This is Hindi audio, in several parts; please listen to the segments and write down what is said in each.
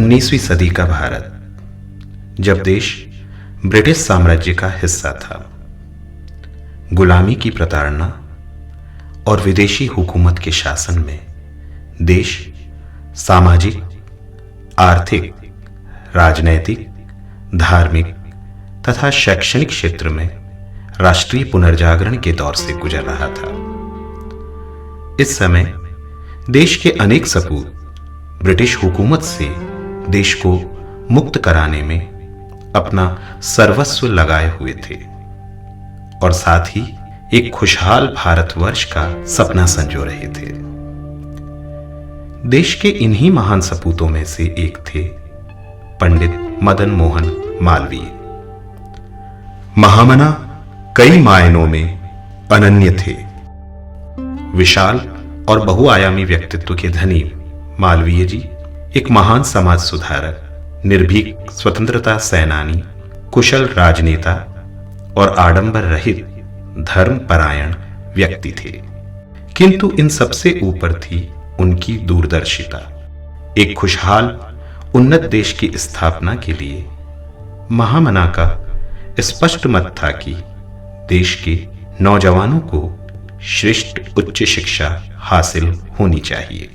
19वीं सदी का भारत, जब देश ब्रिटिश साम्राज्य का हिस्सा था। गुलामी की प्रताड़ना और विदेशी हुकूमत के शासन में देश सामाजिक, आर्थिक, राजनैतिक, धार्मिक तथा शैक्षणिक क्षेत्र में राष्ट्रीय पुनर्जागरण के दौर से गुजर रहा था। इस समय देश के अनेक सपूत ब्रिटिश हुकूमत से देश को मुक्त कराने में अपना सर्वस्व लगाए हुए थे और साथ ही एक खुशहाल भारतवर्ष का सपना संजो रहे थे। देश के इन्हीं महान सपूतों में से एक थे पंडित मदन मोहन मालवीय। महामना कई मायनों में अनन्य थे। विशाल और बहुआयामी व्यक्तित्व के धनी मालवीय जी एक महान समाज सुधारक, निर्भीक स्वतंत्रता सेनानी, कुशल राजनेता और आडंबर रहित धर्मपरायण व्यक्ति थे। किंतु इन सबसे ऊपर थी उनकी दूरदर्शिता। एक खुशहाल उन्नत देश की स्थापना के लिए महामना का स्पष्ट मत था कि देश के नौजवानों को श्रेष्ठ उच्च शिक्षा हासिल होनी चाहिए।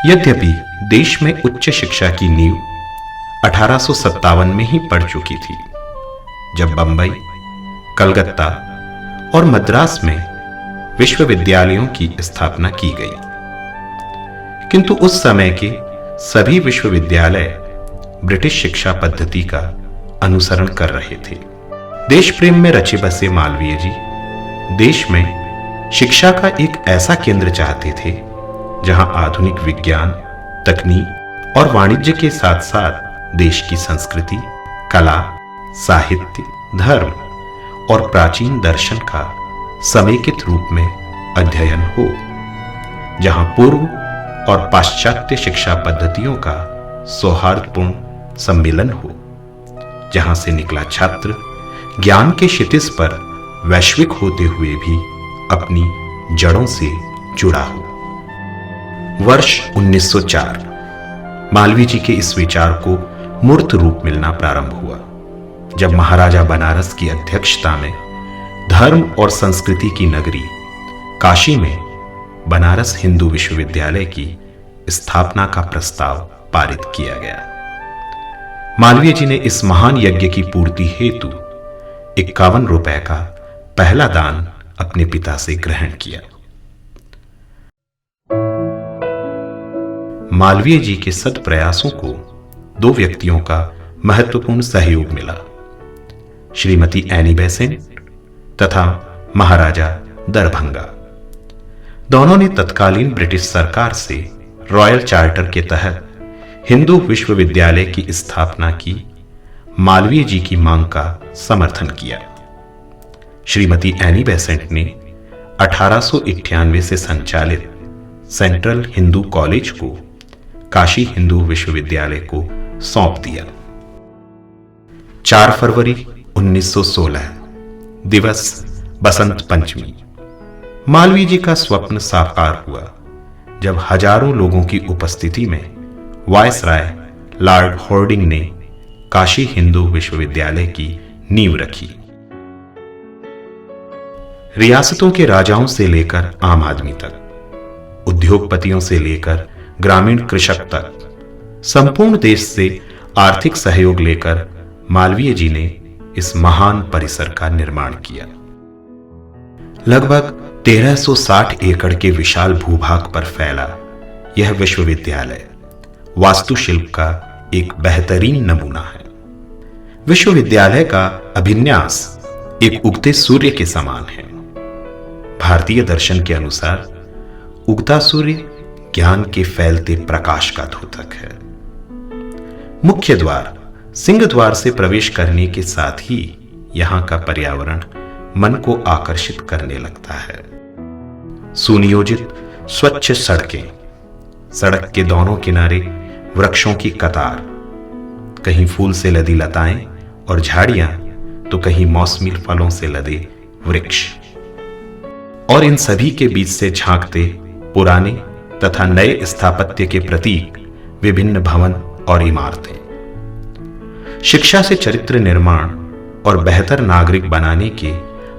यद्यपि देश में उच्च शिक्षा की नींव 1857 में ही पड़ चुकी थी, जब बंबई, कलकत्ता और मद्रास में विश्वविद्यालयों की स्थापना की गई। किंतु उस समय के सभी विश्वविद्यालय ब्रिटिश शिक्षा पद्धति का अनुसरण कर रहे थे। देश प्रेम में रचे बसे मालवीय जी देश में शिक्षा का एक ऐसा केंद्र चाहते थे जहां आधुनिक विज्ञान, तकनीक और वाणिज्य के साथ साथ देश की संस्कृति, कला, साहित्य, धर्म और प्राचीन दर्शन का समेकित रूप में अध्ययन हो, जहां पूर्व और पाश्चात्य शिक्षा पद्धतियों का सौहार्दपूर्ण सम्मिलन हो, जहां से निकला छात्र ज्ञान के क्षितिज पर वैश्विक होते हुए भी अपनी जड़ों से जुड़ा हो। वर्ष 1904 मालवीय जी के इस विचार को मूर्त रूप मिलना प्रारंभ हुआ, जब महाराजा बनारस की अध्यक्षता में धर्म और संस्कृति की नगरी काशी में बनारस हिंदू विश्वविद्यालय की स्थापना का प्रस्ताव पारित किया गया। मालवीय जी ने इस महान यज्ञ की पूर्ति हेतु 51 रुपए का पहला दान अपने पिता से ग्रहण किया। मालवीय जी के सत प्रयासों को दो व्यक्तियों का महत्वपूर्ण सहयोग मिला, श्रीमती एनी बेसेंट तथा महाराजा दरभंगा। दोनों ने तत्कालीन ब्रिटिश सरकार से रॉयल चार्टर के तहत हिंदू विश्वविद्यालय की स्थापना की मालवीय जी की मांग का समर्थन किया। श्रीमती एनी बेसेंट ने 1891 से संचालित सेंट्रल हिंदू कॉलेज को काशी हिंदू विश्वविद्यालय को सौंप दिया। 4 फरवरी 1916 दिवस बसंत पंचमी। मालवीय जी का स्वप्न साकार हुआ जब हजारों लोगों की उपस्थिति में वायसराय लॉर्ड हॉर्डिंग ने काशी हिंदू विश्वविद्यालय की नींव रखी। रियासतों के राजाओं से लेकर आम आदमी तक, उद्योगपतियों से लेकर ग्रामीण कृषक तक, संपूर्ण देश से आर्थिक सहयोग लेकर मालवीय जी ने इस महान परिसर का निर्माण किया। लगभग 1360 एकड़ के विशाल भूभाग पर फैला यह विश्वविद्यालय वास्तुशिल्प का एक बेहतरीन नमूना है। विश्वविद्यालय का अभिन्यास एक उगते सूर्य के समान है। भारतीय दर्शन के अनुसार उगता सूर्य ज्ञान के फैलते प्रकाश का द्योतक है। मुख्य द्वार सिंह द्वार से प्रवेश करने के साथ ही यहां का पर्यावरण मन को आकर्षित करने लगता है। सुनियोजित स्वच्छ सड़कें, सड़क के दोनों किनारे वृक्षों की कतार, कहीं फूल से लदी लताएं और झाड़ियां तो कहीं मौसमी फलों से लदे वृक्ष, और इन सभी के बीच से झांकते पुराने तथा नए स्थापत्य के प्रतीक विभिन्न भवन और इमारतें। शिक्षा से चरित्र निर्माण और बेहतर नागरिक बनाने के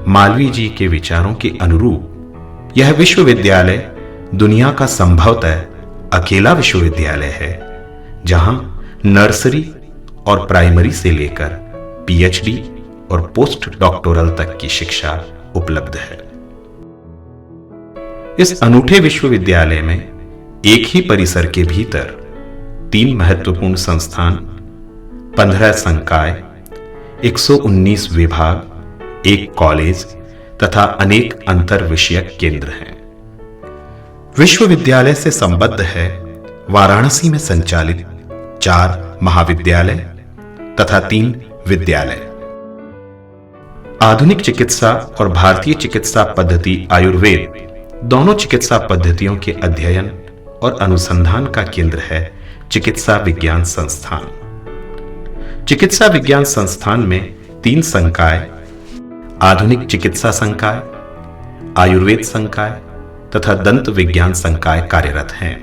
मालवीय जी के विचारों के अनुरूप यह विश्वविद्यालय दुनिया का संभवतः अकेला विश्वविद्यालय है जहां नर्सरी और प्राइमरी से लेकर पीएचडी और पोस्ट डॉक्टोरल तक की शिक्षा उपलब्ध है। इस अनूठे विश्वविद्यालय में एक ही परिसर के भीतर 3 महत्वपूर्ण संस्थान, 15 संकाय, 119 विभाग, 1 कॉलेज तथा अनेक अंतर विषयक केंद्र हैं। विश्वविद्यालय से संबद्ध है वाराणसी में संचालित 4 महाविद्यालय तथा 3 विद्यालय। आधुनिक चिकित्सा और भारतीय चिकित्सा पद्धति आयुर्वेद दोनों चिकित्सा पद्धतियों के अध्ययन और अनुसंधान का केंद्र है चिकित्सा विज्ञान संस्थान। चिकित्सा विज्ञान संस्थान में 3 संकाय, आधुनिक चिकित्सा संकाय, आयुर्वेद संकाय तथा दंत विज्ञान संकाय कार्यरत हैं।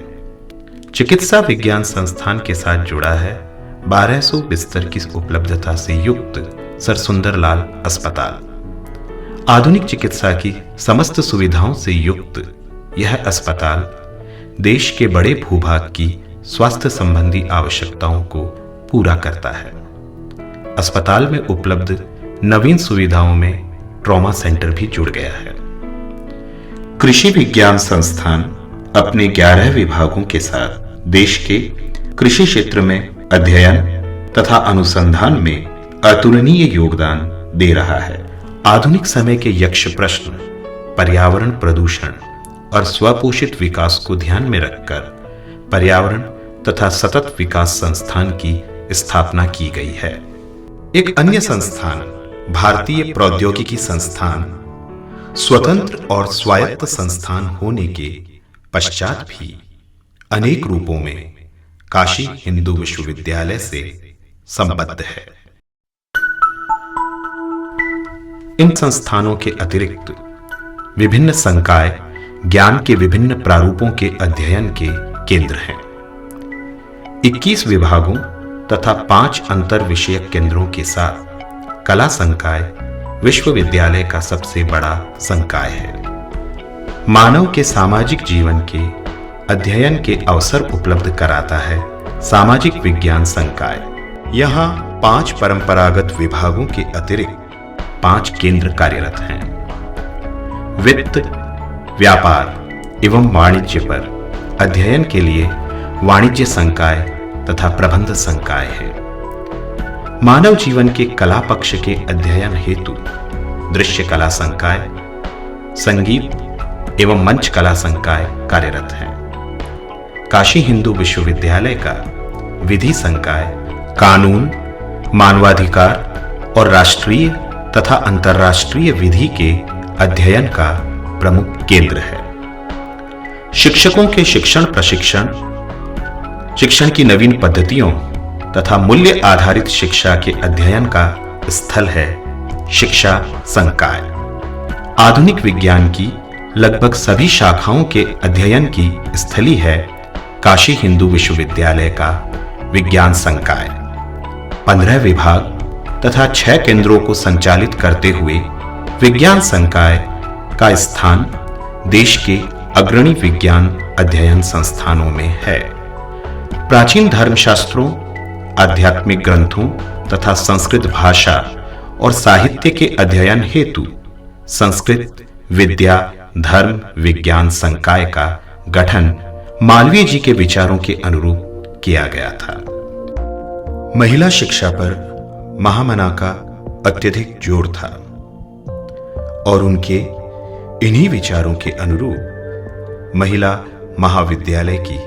चिकित्सा विज्ञान संस्थान के साथ जुड़ा है 1200 बिस्तर की उपलब्धता से युक्त सर सुंदरलाल अस्पताल। आधुनिक चिकित्सा की समस्त सुविधाओं से युक्त यह अस्पताल देश के बड़े भूभाग की स्वास्थ्य संबंधी आवश्यकताओं को पूरा करता है। अस्पताल में उपलब्ध नवीन सुविधाओं में ट्रॉमा सेंटर भी जुड़ गया है। कृषि विज्ञान संस्थान अपने 11 विभागों के साथ देश के कृषि क्षेत्र में अध्ययन तथा अनुसंधान में अतुलनीय योगदान दे रहा है। आधुनिक समय के यक्ष प्रश्न, पर्यावरण प्रदूषण और स्वपोषित विकास को ध्यान में रखकर पर्यावरण तथा सतत विकास संस्थान की स्थापना की गई है। एक अन्य संस्थान भारतीय प्रौद्योगिकी संस्थान स्वतंत्र और स्वायत्त संस्थान होने के पश्चात भी अनेक रूपों में काशी हिंदू विश्वविद्यालय से संबद्ध है। इन संस्थानों के अतिरिक्त विभिन्न संकाय ज्ञान के विभिन्न प्रारूपों के अध्ययन के केंद्र हैं। 21 विभागों तथा 5 अंतर विषयक केंद्रों के साथ कला संकाय विश्वविद्यालय का सबसे बड़ा संकाय है। मानव के सामाजिक जीवन के अध्ययन के अवसर उपलब्ध कराता है सामाजिक विज्ञान संकाय। यहाँ 5 परंपरागत विभागों के अतिरिक्त 5 केंद्र कार्यरत हैं। वित्त, व्यापार एवं वाणिज्य पर अध्ययन के लिए वाणिज्य संकाय तथा प्रबंध संकाय है। मानव जीवन के कला पक्ष के अध्ययन हेतु दृश्य कला संकाय, संगीत एवं मंच कला संकाय कार्यरत है। काशी हिंदू विश्वविद्यालय का विधि संकाय कानून, मानवाधिकार और राष्ट्रीय तथा अंतर्राष्ट्रीय विधि के अध्ययन का प्रमुख केंद्र है। शिक्षकों के शिक्षण प्रशिक्षण, शिक्षण की नवीन पद्धतियों तथा मूल्य आधारित शिक्षा के अध्ययन का स्थल है शिक्षा संकाय। आधुनिक विज्ञान की लगभग सभी शाखाओं के अध्ययन की स्थली है काशी हिंदू विश्वविद्यालय का विज्ञान संकाय। 15 विभाग तथा 6 केंद्रों को संचालित करते हुए विज्ञान संकाय का स्थान देश के अग्रणी विज्ञान अध्ययन संस्थानों में है। प्राचीन धर्मशास्त्रों, आध्यात्मिक ग्रंथों तथा संस्कृत भाषा और साहित्य के अध्ययन हेतु संस्कृत विद्या धर्म विज्ञान संकाय का गठन मालवीय जी के विचारों के अनुरूप किया गया था। महिला शिक्षा पर महामना का अत्यधिक जोर था और उनके इन्हीं विचारों के अनुरूप महिला महाविद्यालय की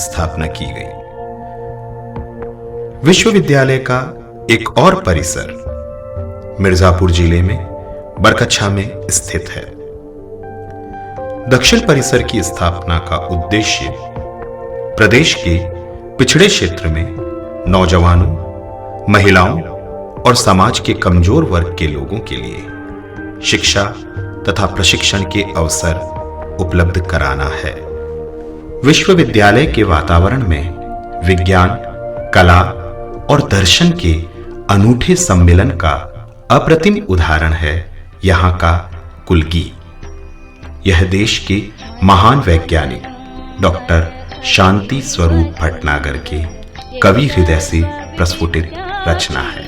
स्थापना की गई। विश्वविद्यालय का एक और परिसर मिर्जापुर जिले में बरकच्छा में स्थित है। दक्षिण परिसर की स्थापना का उद्देश्य प्रदेश के पिछड़े क्षेत्र में नौजवानों, महिलाओं और समाज के कमजोर वर्ग के लोगों के लिए शिक्षा तथा प्रशिक्षण के अवसर उपलब्ध कराना है। विश्वविद्यालय के वातावरण में विज्ञान, कला और दर्शन के अनूठे सम्मिलन का अप्रतिम उदाहरण है यहाँ का कुलगी। यह देश के महान वैज्ञानिक डॉक्टर शांति स्वरूप भटनागर के कवि हृदय से प्रस्फुटित रचना है।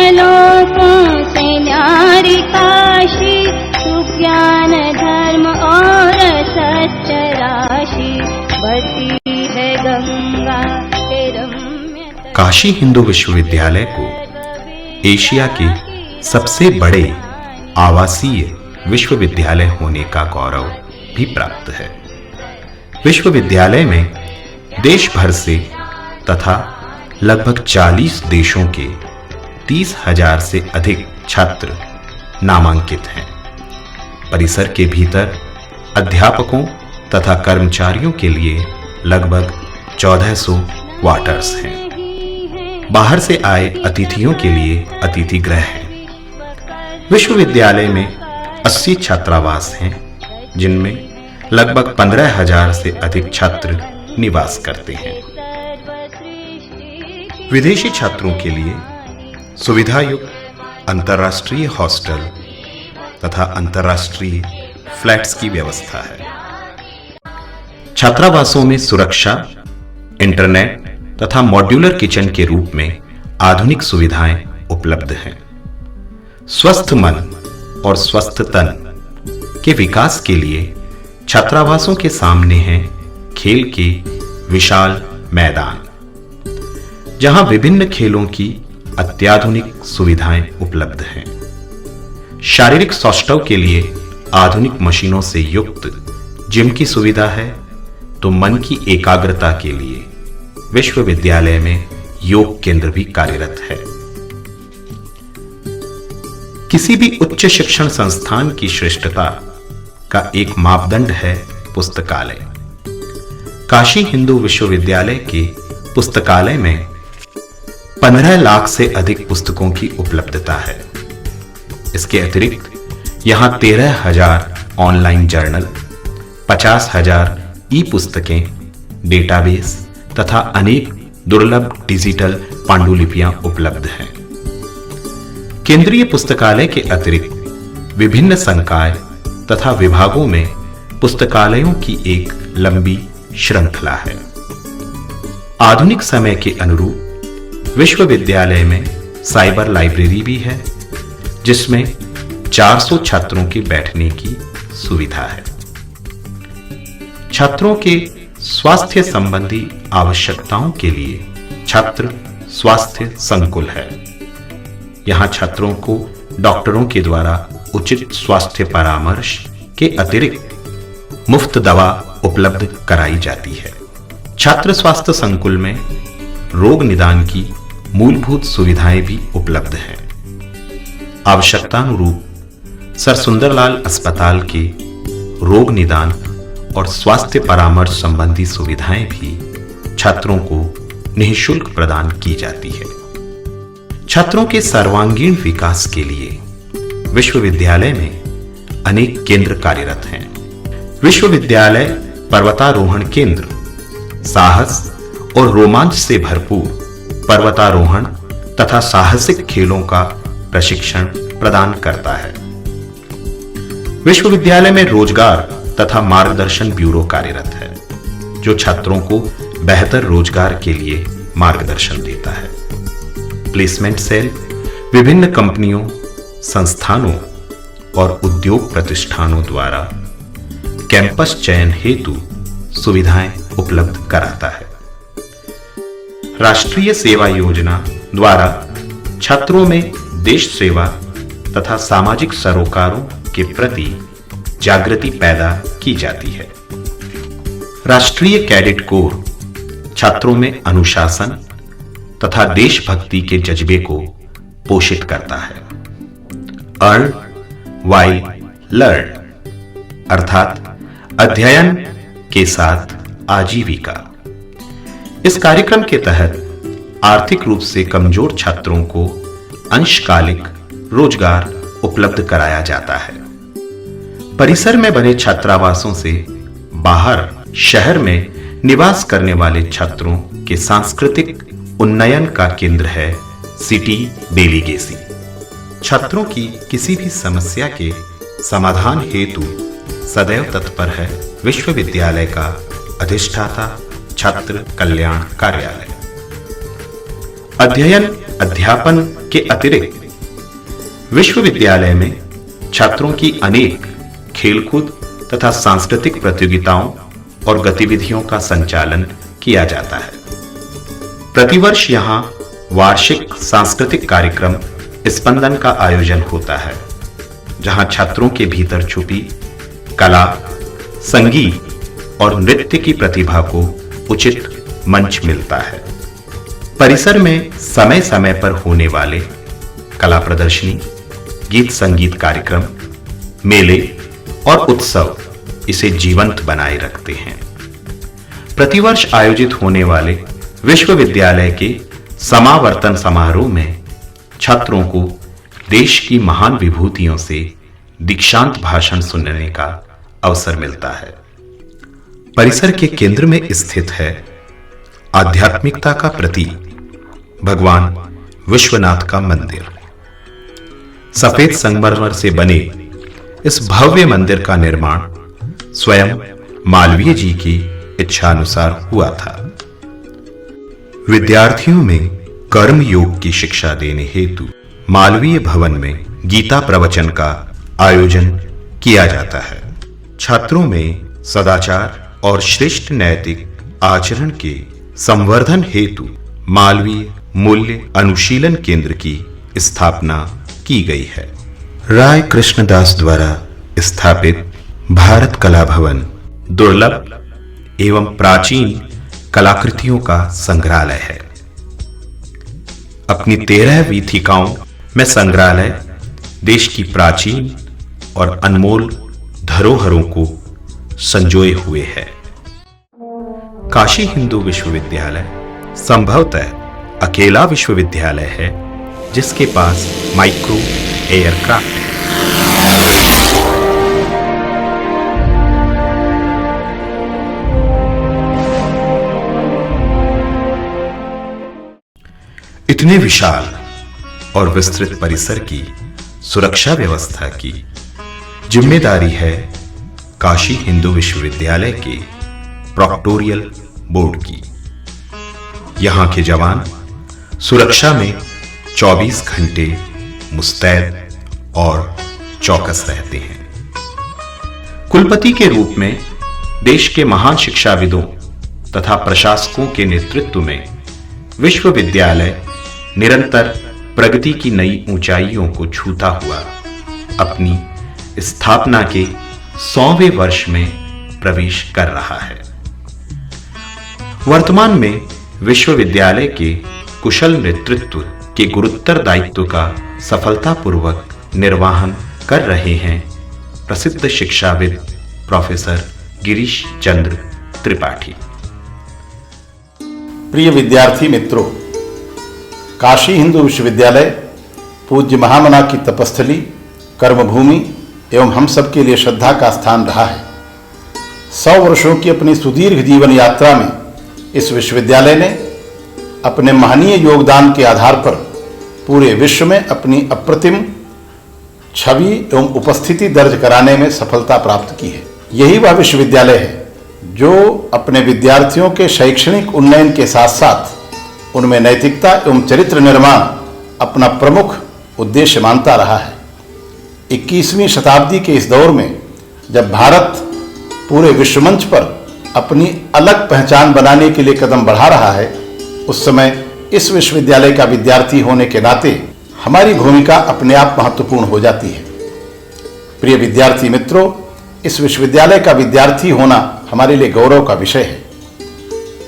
लोकों से न्यारी काशी, सुज्ञान धर्म और सत्य राशि, बहती है गंगा के रम्य। काशी हिंदू विश्वविद्यालय को एशिया के सबसे बड़े आवासीय विश्वविद्यालय होने का गौरव भी प्राप्त है। विश्वविद्यालय में देश भर से तथा लगभग 40 देशों के 30,000 से अधिक छात्र नामांकित हैं। परिसर के भीतर अध्यापकों तथा कर्मचारियों के लिए लगभग 1400 क्वार्टर्स हैं। बाहर से आए अतिथियों के लिए अतिथि गृह हैं। विश्वविद्यालय में 80 छात्रावास हैं, जिनमें लगभग 15,000 से अधिक छात्र निवास करते हैं। विदेशी छात्रों के लिए सुविधा युक्त अंतर्राष्ट्रीय हॉस्टल तथा अंतर्राष्ट्रीय फ्लैट्स की व्यवस्था है। छात्रावासों में सुरक्षा, इंटरनेट तथा मॉड्यूलर किचन के रूप में आधुनिक सुविधाएं उपलब्ध हैं। स्वस्थ मन और स्वस्थ तन के विकास के लिए छात्रावासों के सामने हैं खेल के विशाल मैदान, जहां विभिन्न खेलों की अत्याधुनिक सुविधाएं उपलब्ध हैं। शारीरिक सौष्ठव के लिए आधुनिक मशीनों से युक्त जिम की सुविधा है, तो मन की एकाग्रता के लिए विश्वविद्यालय में योग केंद्र भी कार्यरत है। किसी भी उच्च शिक्षण संस्थान की श्रेष्ठता का एक मापदंड है पुस्तकालय। काशी हिंदू विश्वविद्यालय के पुस्तकालय में 15 लाख से अधिक पुस्तकों की उपलब्धता है। इसके अतिरिक्त यहां 13,000 ऑनलाइन जर्नल, 50,000 ई पुस्तकें, डेटाबेस तथा अनेक दुर्लभ डिजिटल पांडुलिपियां उपलब्ध हैं। केंद्रीय पुस्तकालय के अतिरिक्त विभिन्न संकाय तथा विभागों में पुस्तकालयों की एक लंबी श्रृंखला है। आधुनिक समय के अनुरूप विश्वविद्यालय में साइबर लाइब्रेरी भी है, जिसमें 400 छात्रों के बैठने की सुविधा है। छात्रों के स्वास्थ्य संबंधी आवश्यकताओं के लिए छात्र स्वास्थ्य संकुल है। यहां छात्रों को डॉक्टरों के द्वारा उचित स्वास्थ्य परामर्श के अतिरिक्त मुफ्त दवा उपलब्ध कराई जाती है। छात्र स्वास्थ्य संकुल में रोग निदान की मूलभूत सुविधाएं भी उपलब्ध हैं। आवश्यकतानुरूप सर सुंदरलाल अस्पताल के रोग निदान और स्वास्थ्य परामर्श संबंधी सुविधाएं भी छात्रों को निःशुल्क प्रदान की जाती है। छात्रों के सर्वांगीण विकास के लिए विश्वविद्यालय में अनेक केंद्र कार्यरत हैं। विश्वविद्यालय पर्वतारोहण केंद्र साहस और रोमांच से भरपूर पर्वतारोहण तथा साहसिक खेलों का प्रशिक्षण प्रदान करता है। विश्वविद्यालय में रोजगार तथा मार्गदर्शन ब्यूरो कार्यरत है, जो छात्रों को बेहतर रोजगार के लिए मार्गदर्शन देता है। प्लेसमेंट सेल विभिन्न कंपनियों, संस्थानों और उद्योग प्रतिष्ठानों द्वारा कैंपस चयन हेतु सुविधाएं उपलब्ध कराता है। राष्ट्रीय सेवा योजना द्वारा छात्रों में देश सेवा तथा सामाजिक सरोकारों के प्रति जागृति पैदा की जाती है। राष्ट्रीय कैडेट कोर छात्रों में अनुशासन तथा देशभक्ति के जज्बे को पोषित करता है। अर्न व्हाइल लर्न अर्थात अध्ययन के साथ आजीविका। इस कार्यक्रम के तहत आर्थिक रूप से कमजोर छात्रों को अंशकालिक रोजगार उपलब्ध कराया जाता है। परिसर में बने छात्रावासों से बाहर शहर में निवास करने वाले छात्रों के सांस्कृतिक उन्नयन का केंद्र है सिटी डेलीगेसी। छात्रों की किसी भी समस्या के समाधान हेतु सदैव तत्पर है विश्वविद्यालय का अधिष्ठाता छात्र कल्याण कार्यालय। अध्ययन अध्यापन के अतिरिक्त विश्वविद्यालय में छात्रों की अनेक खेलकूद तथा सांस्कृतिक प्रतियोगिताओं और गतिविधियों का संचालन किया जाता है। प्रतिवर्ष यहां वार्षिक सांस्कृतिक कार्यक्रम स्पंदन का आयोजन होता है, जहां छात्रों के भीतर छुपी कला, संगीत और नृत्य की प्रतिभा को उचित मंच मिलता है। परिसर में समय समय पर होने वाले कला प्रदर्शनी, गीत संगीत कार्यक्रम, मेले और उत्सव इसे जीवंत बनाए रखते हैं। प्रतिवर्ष आयोजित होने वाले विश्वविद्यालय के समावर्तन समारोह में छात्रों को देश की महान विभूतियों से दीक्षांत भाषण सुनने का अवसर मिलता है। परिसर के केंद्र में स्थित है आध्यात्मिकता का प्रतीक भगवान विश्वनाथ का मंदिर। सफेद संगमरमर से बने इस भव्य मंदिर का निर्माण स्वयं मालवीय जी की इच्छानुसार हुआ था। विद्यार्थियों में कर्म योग की शिक्षा देने हेतु मालवीय भवन में गीता प्रवचन का आयोजन किया जाता है। छात्रों में सदाचार और श्रेष्ठ नैतिक आचरण के संवर्धन हेतु मालवीय मूल्य अनुशीलन केंद्र की स्थापना की गई है। राय कृष्णदास द्वारा स्थापित भारत कला भवन दुर्लभ एवं प्राचीन कलाकृतियों का संग्रहालय है। अपनी 13 वीथिकाओं में संग्रहालय देश की प्राचीन और अनमोल धरोहरों को संजोए हुए है। काशी हिंदू विश्वविद्यालय संभवतः अकेला विश्वविद्यालय है जिसके पास माइक्रो एयरक्राफ्ट है। इतने विशाल और विस्तृत परिसर की सुरक्षा व्यवस्था की जिम्मेदारी है काशी हिंदू विश्वविद्यालय के प्रोक्टोरियल बोर्ड की। यहां के जवान सुरक्षा में 24 घंटे मुस्तैद और चौकस रहते हैं। कुलपति के रूप में देश के महान शिक्षाविदों तथा प्रशासकों के नेतृत्व में विश्वविद्यालय निरंतर प्रगति की नई ऊंचाइयों को छूता हुआ अपनी स्थापना के 100वें वर्ष में प्रवेश कर रहा है। वर्तमान में विश्वविद्यालय के कुशल नेतृत्व के गुरुतर दायित्व का सफलतापूर्वक निर्वहन कर रहे हैं प्रसिद्ध शिक्षाविद प्रोफेसर गिरीश चंद्र त्रिपाठी। प्रिय विद्यार्थी मित्रों, काशी हिंदू विश्वविद्यालय पूज्य महामना की तपस्थली, कर्मभूमि एवं हम सब के लिए श्रद्धा का स्थान रहा है। 100 वर्षों की अपनी सुदीर्घ जीवन यात्रा में इस विश्वविद्यालय ने अपने महनीय योगदान के आधार पर पूरे विश्व में अपनी अप्रतिम छवि एवं उपस्थिति दर्ज कराने में सफलता प्राप्त की है। यही वह विश्वविद्यालय है जो अपने विद्यार्थियों के शैक्षणिक उन्नयन के साथ साथ उनमें नैतिकता एवं चरित्र निर्माण अपना प्रमुख उद्देश्य मानता रहा है। 21वीं शताब्दी के इस दौर में जब भारत पूरे विश्वमंच पर अपनी अलग पहचान बनाने के लिए कदम बढ़ा रहा है, उस समय इस विश्वविद्यालय का विद्यार्थी होने के नाते हमारी भूमिका अपने आप महत्वपूर्ण हो जाती है। प्रिय विद्यार्थी मित्रों, इस विश्वविद्यालय का विद्यार्थी होना हमारे लिए गौरव का विषय है।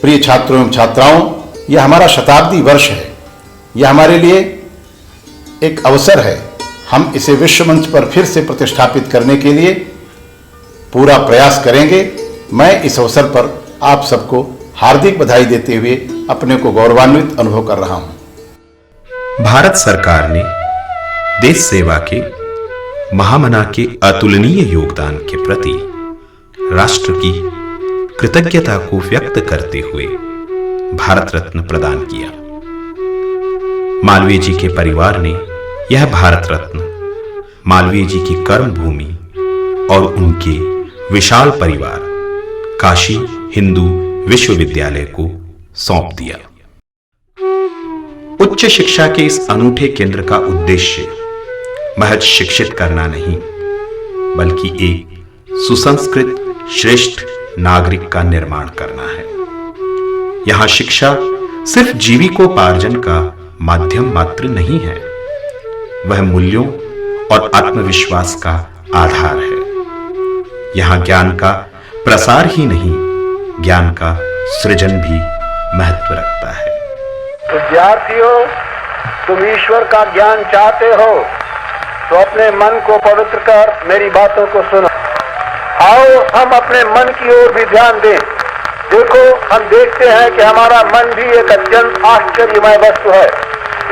प्रिय छात्रों एवं छात्राओं, यह हमारा शताब्दी वर्ष है। यह हमारे लिए एक अवसर है। हम इसे विश्व मंच पर फिर से प्रतिष्ठापित करने के लिए पूरा प्रयास करेंगे। मैं इस अवसर पर आप सबको हार्दिक बधाई देते हुए अपने को गौरवान्वित अनुभव कर रहा हूं। भारत सरकार ने देश सेवा के महामना के अतुलनीय योगदान के प्रति राष्ट्र की कृतज्ञता को व्यक्त करते हुए भारत रत्न प्रदान किया। मालवीय जी के परिवार ने यह भारत रत्न मालवीय जी की कर्म भूमि और उनके विशाल परिवार काशी हिंदू विश्वविद्यालय को सौंप दिया। उच्च शिक्षा के इस अनूठे केंद्र का उद्देश्य महज शिक्षित करना नहीं, बल्कि एक सुसंस्कृत श्रेष्ठ नागरिक का निर्माण करना है। यहां शिक्षा सिर्फ जीविकोपार्जन का माध्यम मात्र नहीं है, वह मूल्यों और आत्मविश्वास का आधार है। यहां ज्ञान का प्रसार ही नहीं, ज्ञान का सृजन भी महत्व रखता है। विद्यार्थियों, तुम ईश्वर का ज्ञान चाहते हो तो अपने मन को पवित्र कर मेरी बातों को सुनो। आओ हम अपने मन की ओर भी ध्यान दें। देखो, हम देखते हैं कि हमारा मन भी एक अत्यंत आश्चर्यमय वस्तु है।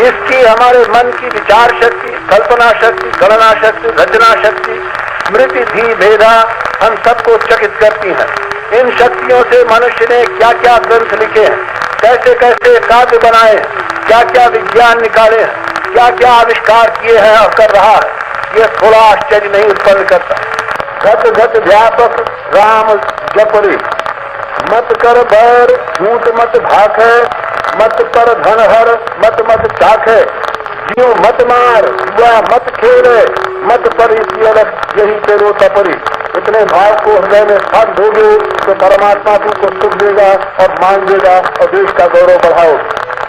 इसकी हमारे मन की विचार शक्ति, कल्पना शक्ति, गणना शक्ति, रचना शक्ति, स्मृति धी भेदा हम सबको चकित करती हैं। इन शक्तियों से मनुष्य ने क्या क्या ग्रंथ लिखे हैं, कैसे कैसे काव्य बनाए हैं, क्या क्या विज्ञान निकाले हैं, क्या क्या आविष्कार किए हैं और कर रहा है। ये थोड़ा आश्चर्य नहीं उत्पन्न करता। घट घट व्यापक राम जपरी, मत कर बैर झूठ मत भाखे, मत पर धन हर मत मत चाखे, जियो मत मार जुआ मत खेले, मत पर इसी अलग यही तेरो तपरी। इतने भाव को हृदय में स्थान दोगे तो परमात्मा तुमको सुख देगा और मान देगा और देश का गौरव बढ़ाओगे।